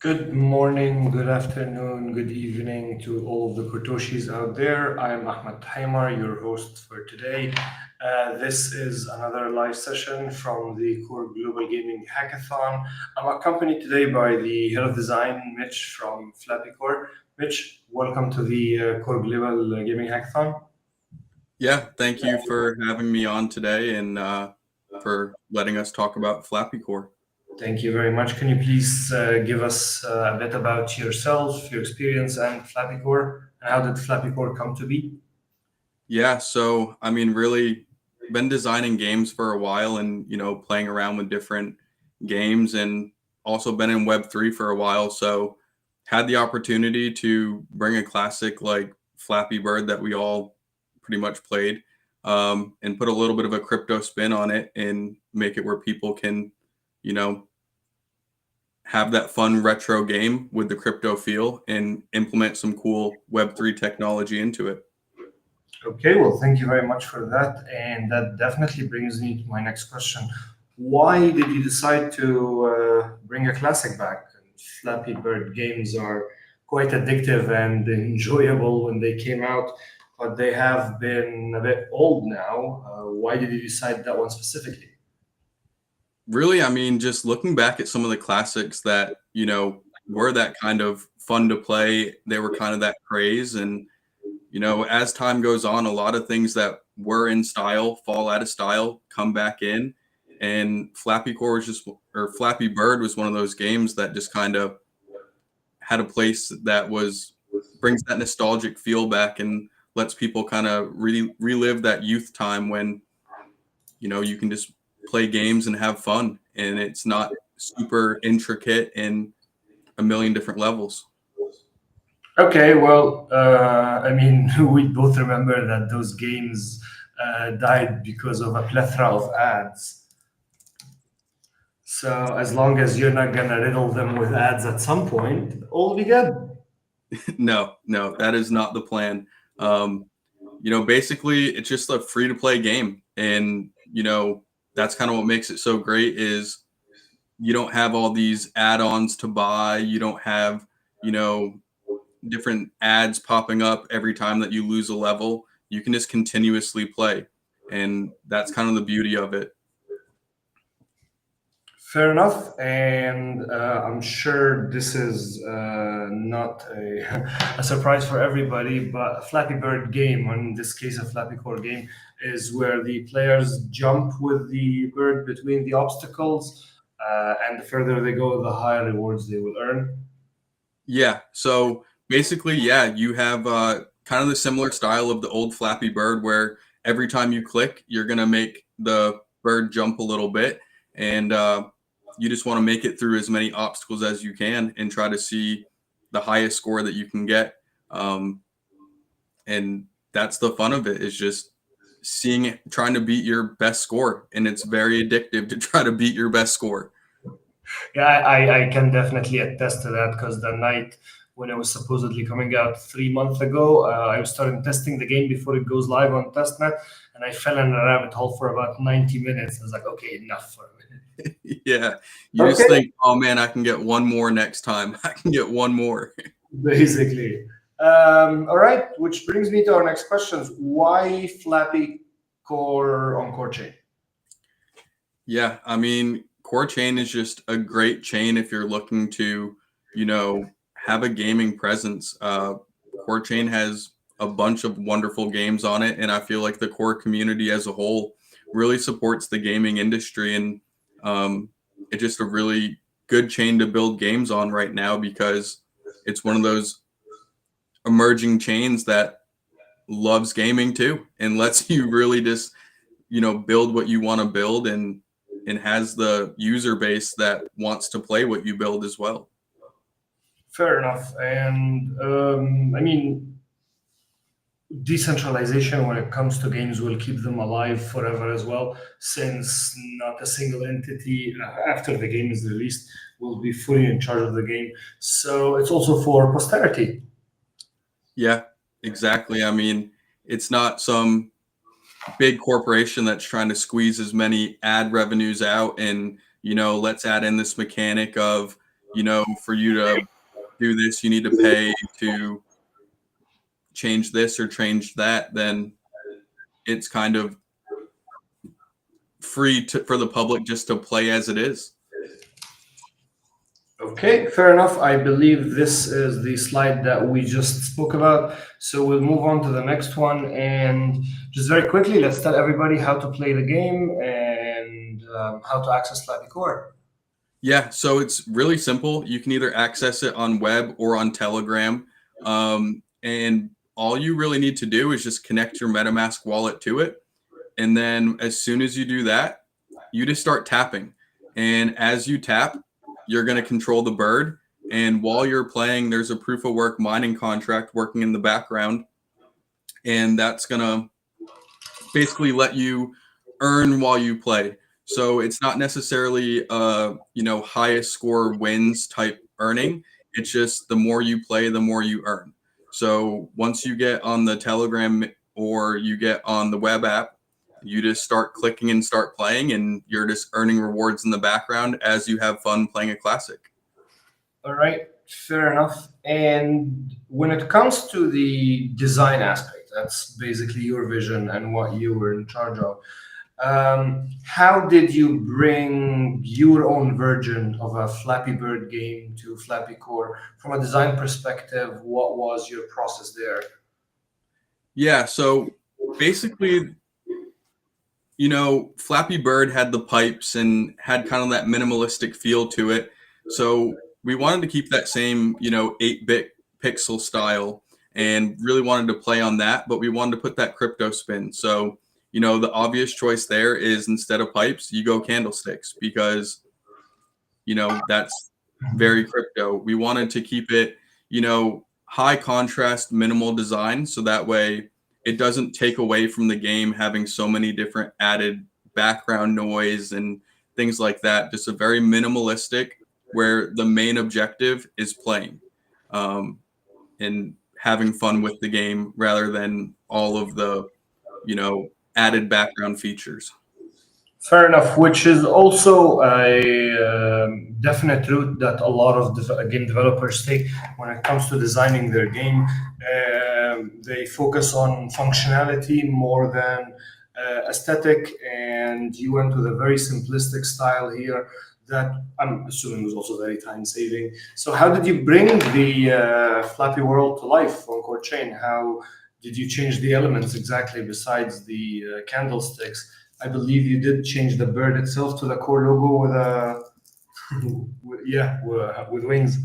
Good morning, good afternoon, good evening to all of the Kotoshis out there. I'm Ahmed Haimar, your host for today. This is another live session from the Core Global Gaming Hackathon. I'm accompanied today by the head of design, Mitch from FlappyCore. Mitch, welcome to the Core Global Gaming Hackathon. Yeah, thank you for having me on today and for letting us talk about FlappyCore. Thank you very much. Can you please give us a bit about yourself, your experience, and FlappyCore, and how did FlappyCore come to be? Yeah, so I mean, really been designing games for a while and, playing around with different games and also been in Web3 for a while. So had the opportunity to bring a classic like Flappy Bird that we all pretty much played and put a little bit of a crypto spin on it and make it where people can, you know, have that fun retro game with the crypto feel and implement some cool Web3 technology into it. Okay, well, thank you very much for that. And that definitely brings me to my next question. Why did you decide to bring a classic back? Flappy Bird games are quite addictive and enjoyable when they came out, but they have been a bit old now. Why did you decide that one specifically? Really, I mean, just looking back at some of the classics that, were that kind of fun to play, they were kind of that craze. And, as time goes on, a lot of things that were in style fall out of style, come back in. And Flappy Bird was one of those games that just kind of had a place that brings that nostalgic feel back and lets people kind of relive that youth time when you can just play games and have fun and it's not super intricate in a million different levels. Okay, well, I mean, we both remember that those games died because of a plethora of ads. So as long as you're not gonna riddle them with ads at some point, all will be good. No, that is not the plan. um Basically it's just a free to play game, and that's kind of what makes it so great is you don't have all these add-ons to buy. You don't have you know different ads popping up every time that you lose a level. You can just continuously play, and that's kind of the beauty of it. Fair enough, and I'm sure this is not a, a surprise for everybody, but a Flappy Bird game, or in this case a Flappy Core game, is where the players jump with the bird between the obstacles, and the further they go, the higher rewards they will earn. Yeah, so basically, yeah, you have kind of the similar style of the old Flappy Bird where every time you click, you're going to make the bird jump a little bit, and you just want to make it through as many obstacles as you can and try to see the highest score that you can get. Um, and that's the fun of it, is just seeing it, trying to beat your best score, and it's very addictive to try to beat your best score. Yeah, I can definitely attest to that because the night when it was supposedly coming out 3 months ago, I was starting testing the game before it goes live on testnet, and I fell in a rabbit hole for about 90 minutes. I was like, okay, enough for a minute. Yeah, you just Okay, think, oh man, I can get one more next time. I can get one more. basically. All right, which brings me to our next questions. Why Flappy Core on Core Chain? Yeah, I mean, Core Chain is just a great chain if you're looking to, have a gaming presence. Core Chain has a bunch of wonderful games on it, and I feel like the core community as a whole really supports the gaming industry, and it's just a really good chain to build games on right now because it's one of those emerging chains that loves gaming too and lets you really just build what you want to build, and has the user base that wants to play what you build as well. Fair enough. And I mean, decentralization when it comes to games will keep them alive forever as well, since not a single entity after the game is released will be fully in charge of the game. So it's also for posterity. Yeah, exactly. I mean, it's not some big corporation that's trying to squeeze as many ad revenues out, and let's add in this mechanic of for you to do this, you need to pay to change this or change that, then it's kind of free for the public just to play as it is. Okay, fair enough. I believe this is the slide that we just spoke about. So we'll move on to the next one. And just very quickly, let's tell everybody how to play the game and how to access Flappy Core. Yeah, so it's really simple. You can either access it on web or on Telegram. And all you really need to do is just connect your MetaMask wallet to it. And then as soon as you do that, you just start tapping. And as you tap, you're going to control the bird. And while you're playing, there's a proof of work mining contract working in the background. And that's going to basically let you earn while you play. So it's not necessarily highest score wins type earning. It's just the more you play, the more you earn. So once you get on the Telegram or you get on the web app, you just start clicking and start playing, and you're just earning rewards in the background as you have fun playing a classic. All right, fair enough. And when it comes to the design aspect, that's basically your vision and what you were in charge of. How did you bring your own version of a Flappy Bird game to Flappy Core? From a design perspective, what was your process there? Yeah, so basically, Flappy Bird had the pipes and had kind of that minimalistic feel to it. So we wanted to keep that same, 8-bit pixel style and really wanted to play on that, but we wanted to put that crypto spin. So, the obvious choice there is instead of pipes, you go candlesticks because, that's very crypto. We wanted to keep it, high contrast, minimal design. So that way it doesn't take away from the game having so many different added background noise and things like that. Just a very minimalistic where the main objective is playing and having fun with the game rather than all of the, added background features. Fair enough, which is also a definite route that a lot of game developers take when it comes to designing their game. They focus on functionality more than aesthetic, and you went with a very simplistic style here that I'm assuming was also very time saving. So, how did you bring the Flappy world to life on Core Chain? How did you change the elements exactly besides the candlesticks? I believe you did change the bird itself to the core logo with a with wings.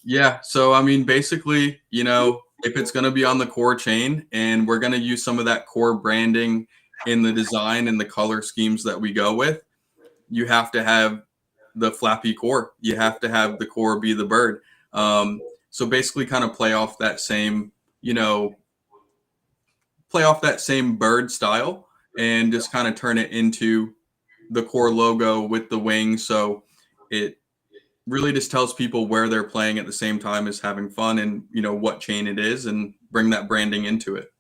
Yeah. So, I mean, basically, if it's going to be on the core chain and we're going to use some of that core branding in the design and the color schemes that we go with, you have to have the Flappy core. You have to have the core be the bird. So basically kind of play off that same bird style and just kind of turn it into the core logo with the wings. So it really just tells people where they're playing at the same time as having fun and, what chain it is and bring that branding into it.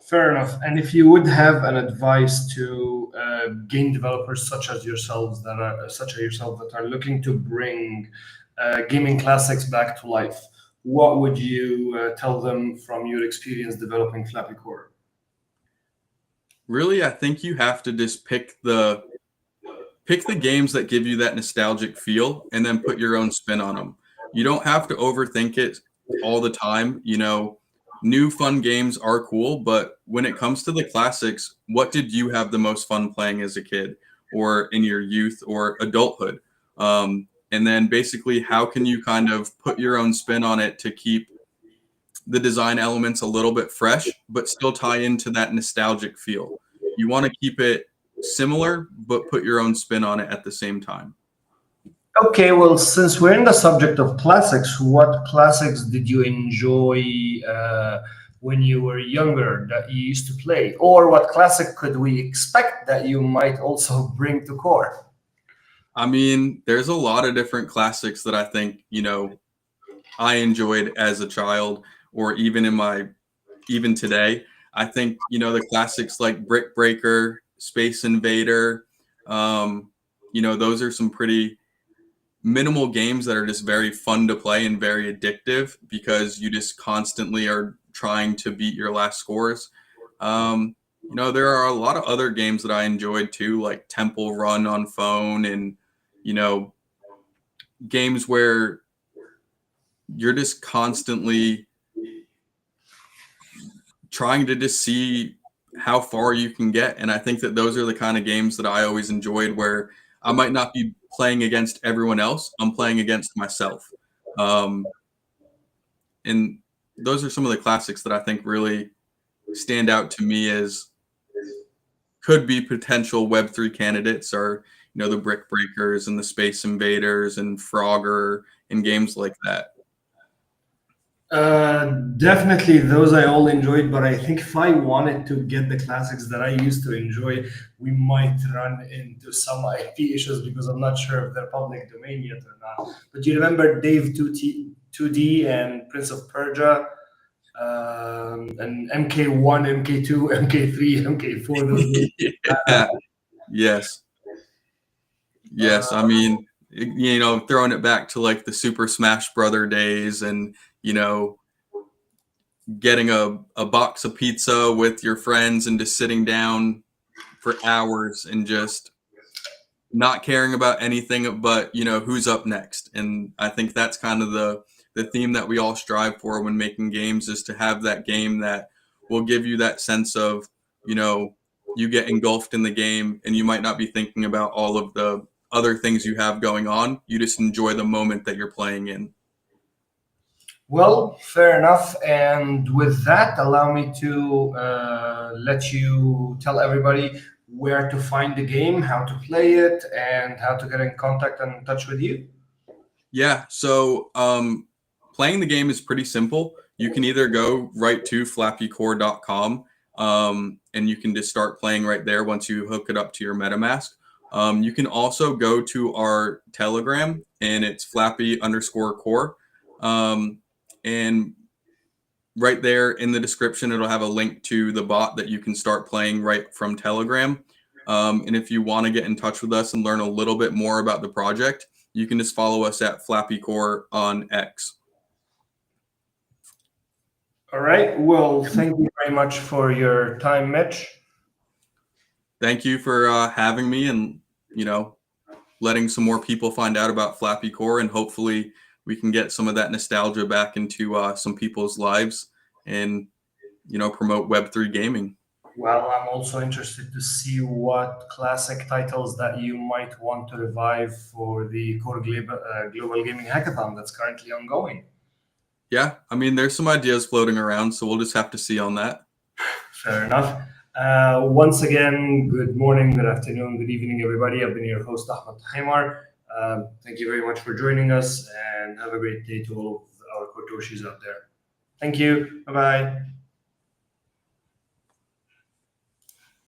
Fair enough. And if you would have an advice to game developers such as yourself that are looking to bring gaming classics back to life, what would you tell them from your experience developing Flappy Core? Really, I think you have to just pick the games that give you that nostalgic feel and then put your own spin on them. You don't have to overthink it all the time. New fun games are cool, but when it comes to the classics, what did you have the most fun playing as a kid or in your youth or adulthood? And then basically, how can you kind of put your own spin on it to keep the design elements a little bit fresh, but still tie into that nostalgic feel? You want to keep it similar, but put your own spin on it at the same time. Okay, well, since we're in the subject of classics, what classics did you enjoy when you were younger that you used to play? Or what classic could we expect that you might also bring to Core? I mean, there's a lot of different classics that I think, I enjoyed as a child or even today. I think, the classics like Brick Breaker, Space Invader, those are some pretty minimal games that are just very fun to play and very addictive because you just constantly are trying to beat your last scores. There are a lot of other games that I enjoyed too, like Temple Run on phone, and you know, games where you're just constantly trying to just see how far you can get. And I think that those are the kind of games that I always enjoyed, where I might not be playing against everyone else, I'm playing against myself. And those are some of the classics that I think really stand out to me as could be potential Web3 candidates, are the Brick Breakers and the Space Invaders and Frogger and games like that. Definitely, those I all enjoyed, but I think if I wanted to get the classics that I used to enjoy, we might run into some IP issues because I'm not sure if they're public domain yet or not. But you remember Dave 2D and Prince of Persia, and MK1, MK2, MK3, MK4, those games. Yeah. Yes. Yes. I mean, throwing it back to like the Super Smash Brother days, and, getting a box of pizza with your friends and just sitting down for hours and just not caring about anything but who's up next. And I think that's kind of the theme that we all strive for when making games, is to have that game that will give you that sense of you get engulfed in the game and you might not be thinking about all of the other things you have going on. You just enjoy the moment that you're playing in. Well, fair enough. And with that, allow me to let you tell everybody where to find the game, how to play it, and how to get in contact and in touch with you. Yeah, so playing the game is pretty simple. You can either go right to flappycore.com, and you can just start playing right there once you hook it up to your MetaMask. You can also go to our Telegram, and it's flappy_core. And right there in the description, it'll have a link to the bot that you can start playing right from Telegram. And if you want to get in touch with us and learn a little bit more about the project, you can just follow us at flappycore on X. All right. Well, thank you very much for your time, Mitch. Thank you for having me, and letting some more people find out about Flappy Core, and hopefully we can get some of that nostalgia back into some people's lives, and promote Web3 gaming. Well, I'm also interested to see what classic titles that you might want to revive for the Core Global Gaming Hackathon that's currently ongoing. Yeah, I mean, there's some ideas floating around, so we'll just have to see on that. Fair enough. Once again, good morning, good afternoon, good evening, everybody. I've been your host, Ahmed Haimar. Thank you very much for joining us, and have a great day to all of our Kotoshis out there. Thank you. Bye-bye.